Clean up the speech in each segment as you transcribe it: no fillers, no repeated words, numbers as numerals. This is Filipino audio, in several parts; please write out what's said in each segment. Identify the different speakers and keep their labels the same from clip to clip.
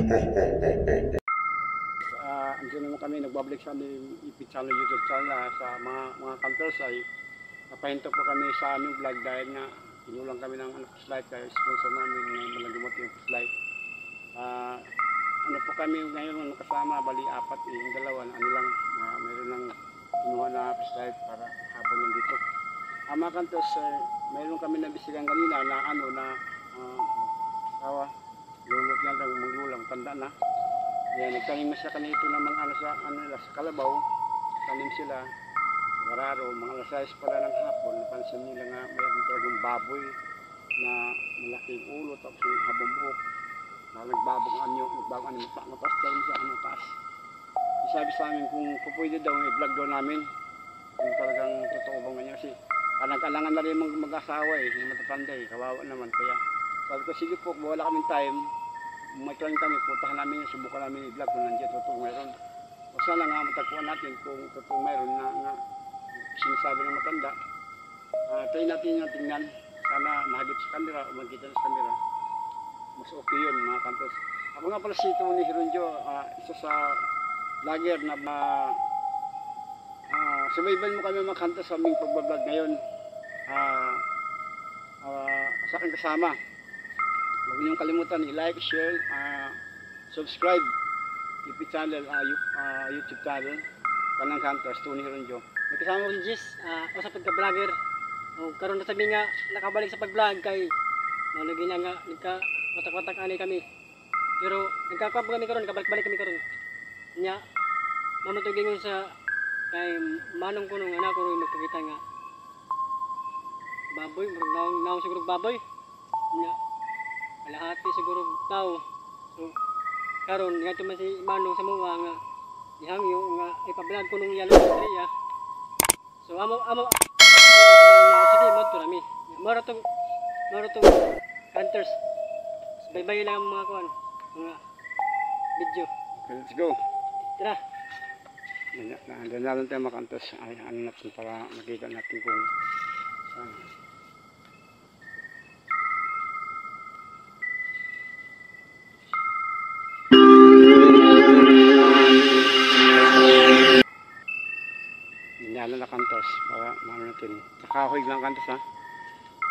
Speaker 1: Andiyan naman kami, nagbabalik sa aming YouTube channel sa mga kanters ay napahinto po kami sa aming vlog dahil nga inulang kami ng flashlight kaya sponsor namin ngayon na lang dumating yung flashlight. Ano po kami ngayon kasama, bali apat yung dalawa na ano lang, mayroon lang kinuha na flashlight para habang nandito. Mga kanters, mayroon kami nabisigan kanina na ano na lulot niya lang, maglulang, tanda na. Yan, nagtanim na sila kanito ng mga sa kalabaw. Tanim sila, gararo, mga alas 6 pala ng hapon. Napansin nila nga mayroon talagang baboy na malaking ulo tapos yung habang buhok. Nagbabong anyo, mataas daw sa taas. Sabi sa amin kung pwede daw, i-vlog daw namin. Kung talagang totoo ba nga kasi alang-alangan na rin mag-asawa yung matatanda kawawa naman. Kaya sabi ko, sige po, wala kaming time. May time kami, puntahan namin, subukan namin i-vlog kung nandiyan totoo mayroon. O sana nga matagpuan natin kung totoo mayroon na sinasabi ng matanda. Try natin yung tingnan. Sana mahagip sa camera o magkita sa camera. Mas okay yun mga kantos. Ako nga pala si Tony Hirunjo, isa sa vlogger na subayban mo kami mga kantos sa aming pagbablog ngayon. Sa aking kasama. Huwag niyong kalimutan i-like, share, subscribe YouTube channel, YouTube channel kanang Kanters, Tony Hirunjo.
Speaker 2: May kasama ko si Jis, usap pagka-vlogger. Karon na sabi nga nakabalik sa pag-vlog kay nalagyan nga nagka-watak-watak ani kami. Pero nagkakwap kami karon, kabalik-balik kami karon. Nya mamatugingon sa kay manong ko nung anak ko magkakita nga baboy, murag naong siguro baboy. Nya kalahati siguro tao. So karon nga man si manong sa mga nga ihangyo nga ipa-vlog ko nung yalo sa area. So amo sige mo to rami. Moro tong Hunters. Bye-bye lang mga kuan, mga video.
Speaker 1: Okay, let's go.
Speaker 2: Tara.
Speaker 1: Nandun na lang tayo mga Kanters. Ano natin para makita natin kung saan. Lalo na Kanters para maano natin. Nakahoy lang Kanters ha.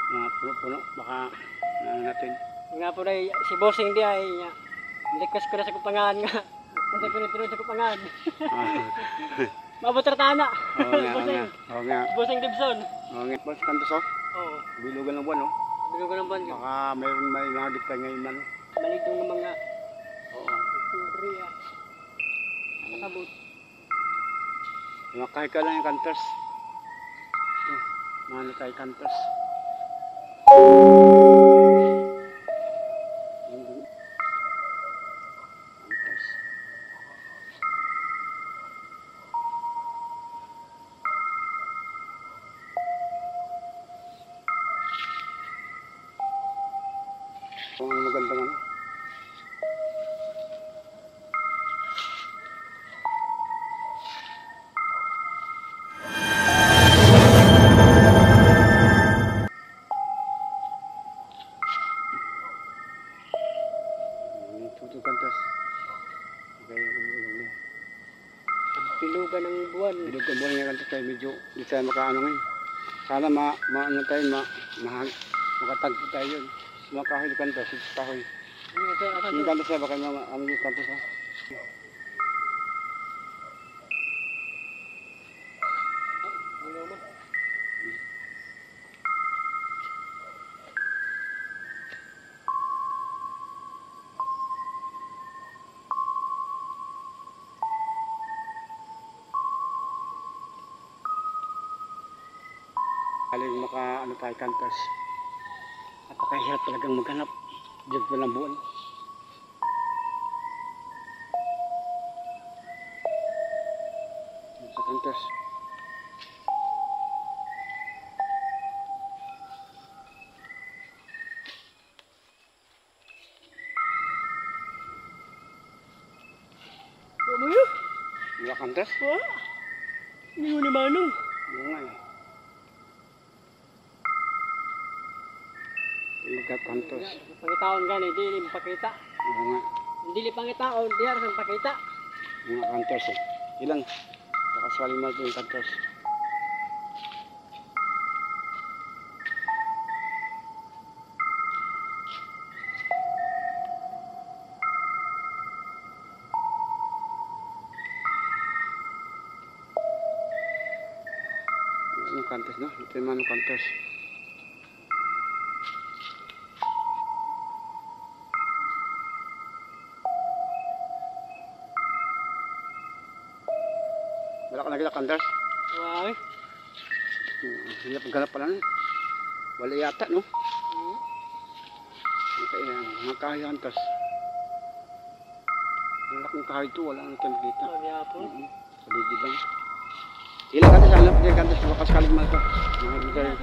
Speaker 1: Mga puno-puno baka maano natin.
Speaker 2: Nga po dai si Bossing di ay likas ko na sa kupangan nga. Kasi ko nitiro sa kupangan. Mabot ratana. Bossing.
Speaker 1: Oo nga.
Speaker 2: Bossing Dibson.
Speaker 1: Oo nga. Boss Kanters oh. Oo. Bilugan ng buwan oh.
Speaker 2: Bilugan ng buwan.
Speaker 1: Baka mayroon may nagit tayo ngayon man.
Speaker 2: Maligtong ng mga
Speaker 1: oo.
Speaker 2: Nakabot.
Speaker 1: Makahay ka lang yung Kanters. Ito, mahal tayo Kanters. Kanters. Kung ano magandang ano. Kanters.
Speaker 2: Bilugan ng buwan.
Speaker 1: Bilugan ng buwan nga Kanters tayo medyo hindi tayo makaano ngayon. Sana maano tayo makatagpo tayo yun. Makahoy ng Kanters, kahoy. Yung Kanters na baka ano yung Kanters ha. Aling maka ano tayo Kanters. Napakahirap talagang maghanap diyan pa ng buwan. Sa Kanters.
Speaker 2: Mo yun?
Speaker 1: Wala Kanters?
Speaker 2: Wala. Hindi mo ni Manong.
Speaker 1: Oo nga eh. Kanters.
Speaker 2: Pangitaon gani, di pakita.
Speaker 1: Oo nga.
Speaker 2: Hindi pangit tao, di harus ang pakita.
Speaker 1: Mga hunters eh. Ilan? Nakasali mo ito yung hunters. Yung hunters no? Ito yung mga hunters. Wala ka nagilak hunters?
Speaker 2: Wow.
Speaker 1: Hindi pagganap pala nun. Wala yata no? Okay, mga kahoy hunters. Wala kong kahoy ito, wala nang nakikita.
Speaker 2: Sabi ako.
Speaker 1: Paligid lang. Ilang hunters, alam ko yung hunters, baka sakaling mahal ka. Mga hunters.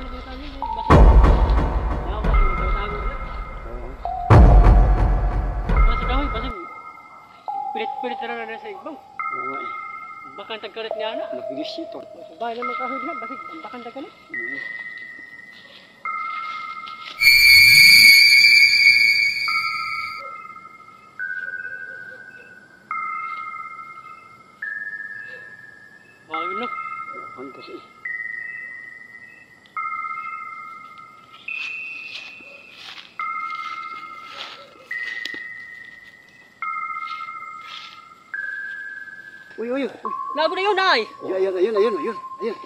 Speaker 1: Oo.
Speaker 2: Masih kahoy, basig. Pilit-pilit na sa ibaw.
Speaker 1: Oo nga eh.
Speaker 2: Baka ang tagkalit niya na.
Speaker 1: Nabilis ito.
Speaker 2: Bahay naman kahoy niya, basig. Baka ang tagkalit. Wow, yun no.
Speaker 1: Hunters eh. Uy, uy, uy.
Speaker 2: Lago na yun, ay!
Speaker 1: Ayun, ayun, ayun, ayun, ayun.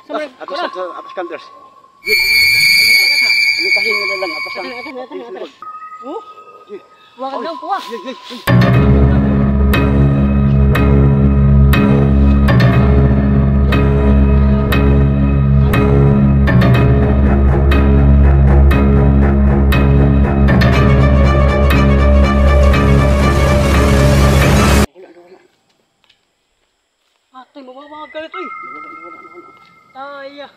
Speaker 2: Sama,
Speaker 1: Atas,
Speaker 2: wala.
Speaker 1: atas hunters.
Speaker 2: Ano
Speaker 1: Anong tahin nila lang, atas ang.
Speaker 2: atas. Oh?
Speaker 1: Uy,
Speaker 2: Wag lang po ah.
Speaker 1: uy, uy, uy. Wala, wala.
Speaker 2: Ate, mababagalit oy.
Speaker 1: Wala.
Speaker 2: Taya.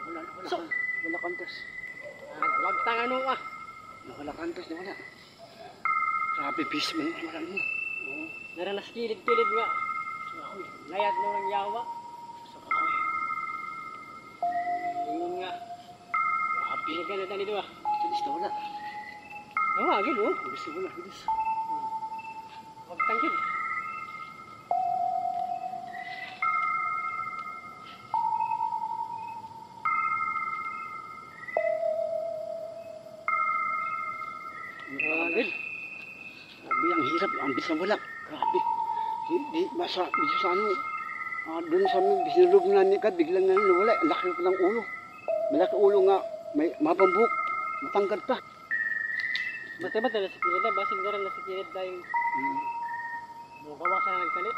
Speaker 1: Wala.
Speaker 2: So,
Speaker 1: Wala hunters.
Speaker 2: wag tang ano ah.
Speaker 1: Wala hunters, wala. Grabe, peace man, wala mo. Oo,
Speaker 2: Naranas kilid-kilid nga.
Speaker 1: sa kahoy.
Speaker 2: Layat na ng yawa.
Speaker 1: Sa kahoy.
Speaker 2: Ingon nga.
Speaker 1: Grabe.
Speaker 2: Binigyan na dito ah.
Speaker 1: Bilis na wala.
Speaker 2: Nawagin oh.
Speaker 1: Bilis na wala, bilis.
Speaker 2: Wag tangkid. Nawagin.
Speaker 1: Grabe, ang hirap, ang bilis na wala. Grabe. Medyo sa ano, doon sa amin, bisinulog na ni Kad, biglang nga nawala. Ang laki pa ng ulo. Malaki ulo nga, may mapambuk. Matangkad pa.
Speaker 2: Basta na si kilid na. Basig na rin na si kilid dahil magawa sa nagkalit.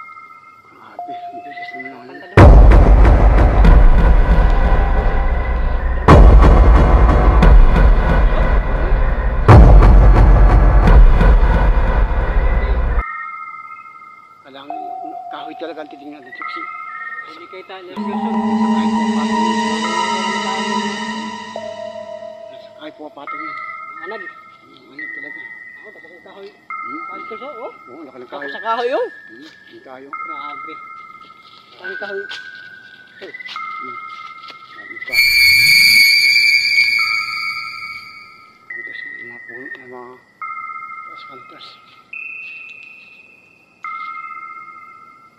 Speaker 1: Grabe, ang bilis naman ang ano.
Speaker 2: Pantalo.
Speaker 1: Kailangan, kahoy talaga ang titingnan dito kasi
Speaker 2: Hindi kayo tayo nervyoso.
Speaker 1: kahit pumapatong yun. Kahit pumapatong yun.
Speaker 2: Anag.
Speaker 1: Ano talaga.
Speaker 2: Ako, tapos ang kahoy.
Speaker 1: Hmm?
Speaker 2: Pantos oh.
Speaker 1: Oo, laki ng
Speaker 2: Tapos
Speaker 1: kahoy.
Speaker 2: sa kahoy oh.
Speaker 1: Yung kahoy.
Speaker 2: Grabe. Ang kahoy.
Speaker 1: Yung kahoy. Kantas, mga puno, mga kantas.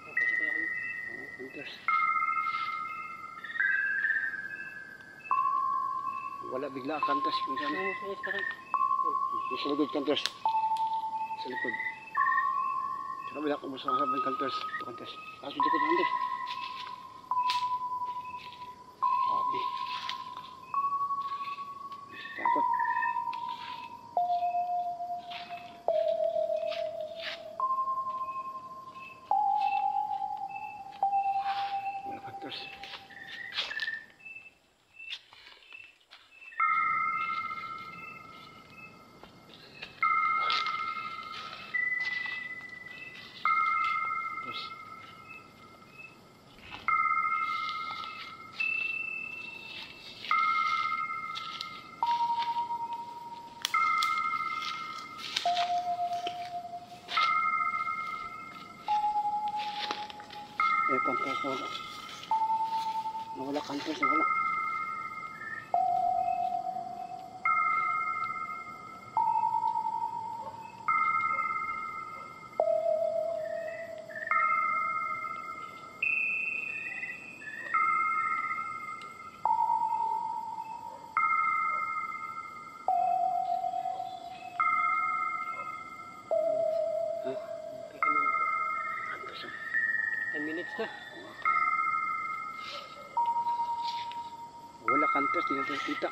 Speaker 2: Tapos kahoy.
Speaker 1: Kantas. Wala bigla kantas kung saan.
Speaker 2: Sumus pa rin.
Speaker 1: Yung sa likod kantas. Sa likod. Sa kabila kung masasabang yung kantas. Kantas. Tapos yung likod kantas. Grabe. Takot. Wala kantas. Kantas. Kantas na wala. Nawala kantas, nawala.
Speaker 2: Basta.
Speaker 1: Wala hunters, hindi natin kita.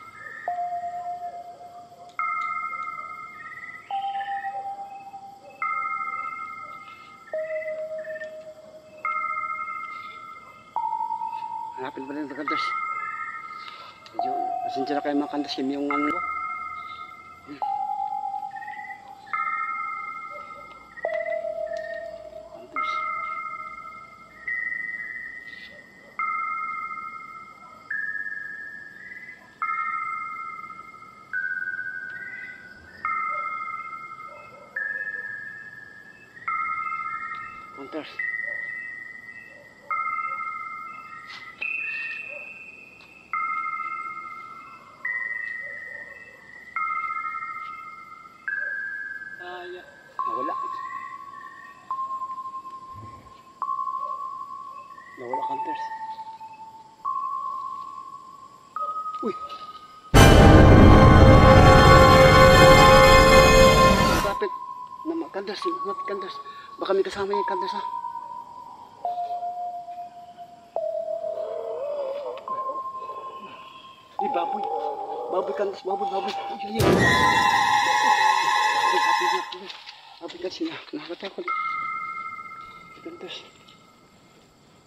Speaker 1: Hanapin pa rin mga hunters. Medyo, pasensya na kayo mga hunters, yung ano ko. Hunters. Hunters.
Speaker 2: Kaya.
Speaker 1: Nawala. Nawala hunters. Uy! Kapit na mga hunters, mga hunters. Baka may kasama yung hunters ha. Di baboy. Baboy hunters, baboy, baboy. Ay, ay, ay. Baboy kasi nakakatakot. Hunters.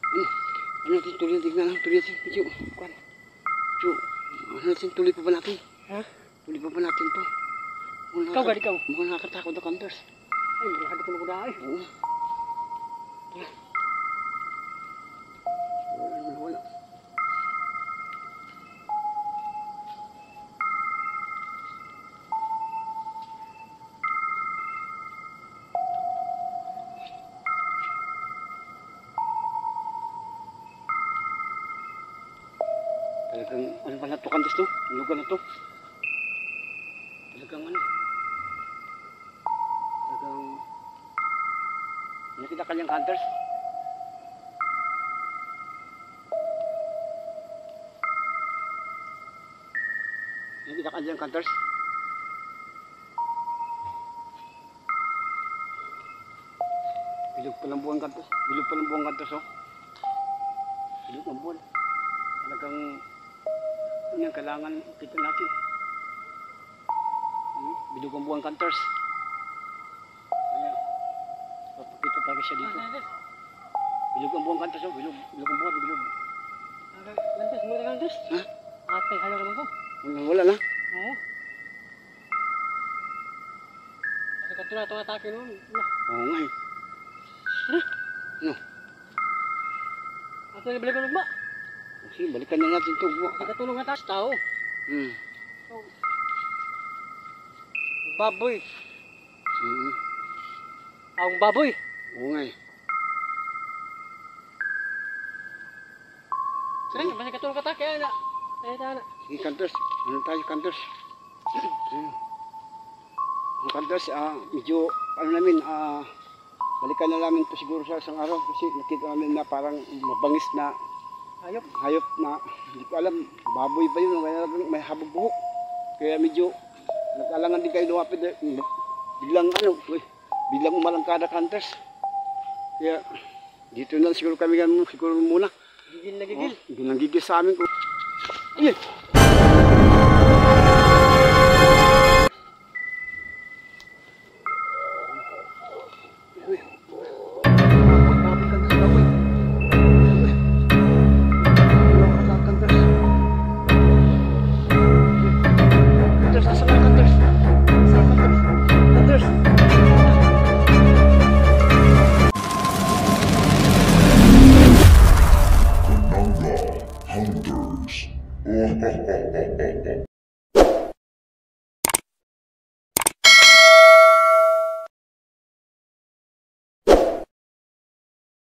Speaker 1: Ano natin tuloy natin tignan lang. Tuloy natin. Medyo. Ano natin tuloy pa ba natin?
Speaker 2: Ha?
Speaker 1: Tuloy pa ba natin to?
Speaker 2: Ikaw ba, ikaw?
Speaker 1: Mukhang nakakatakot na hunters.
Speaker 2: Ay, maghagod ko na ko na ay.
Speaker 1: Oo. Wala. Talagang ano ba na to hunters to? Ang lugar na to? Talagang ano? Talagang nakita ka niyang hunters? Nakita ka niyang hunters? Bilog pa ng buwan hunters. Bilog pa ng buwan hunters oh. Bilog ng buwan. Talagang yun yung kailangan kita natin. Bilog ang buwan hunters. Kaya papakita talaga siya dito. Bilog ang buwan hunters oh. Bilog ang buwan. Bilog.
Speaker 2: Lantas, mura ka lantas.
Speaker 1: Ha?
Speaker 2: Ate, halo naman ko.
Speaker 1: Wala na.
Speaker 2: Oo. Kasi katulad itong atake noon.
Speaker 1: Oo nga eh. Ano?
Speaker 2: Ato nabalik ko ba?
Speaker 1: Sige, balikan na natin ito.
Speaker 2: Kasi katulong nga taas tao.
Speaker 1: Hmm.
Speaker 2: Baboy.
Speaker 1: Hmm.
Speaker 2: Ang baboy.
Speaker 1: Oo nga eh.
Speaker 2: Sige, basta katulong ka atake. Ay na. Ay na.
Speaker 1: Sige, hunters. Ano tayo, hunters? Ang hunters, medyo, ano namin, balikan na namin ito siguro sa isang araw kasi nakita namin na parang mabangis na
Speaker 2: Ayop.
Speaker 1: hayop na, hindi ko alam, baboy ba yun, kaya may habang buhok. Kaya medyo, nag-alangan din kayo lumapit, biglang biglang umalangkada hunters. Kaya, dito na siguro kami siguro muna.
Speaker 2: Gigil na gigil.
Speaker 1: Ginanggigil sa amin ko. Ayun!
Speaker 3: Hunters.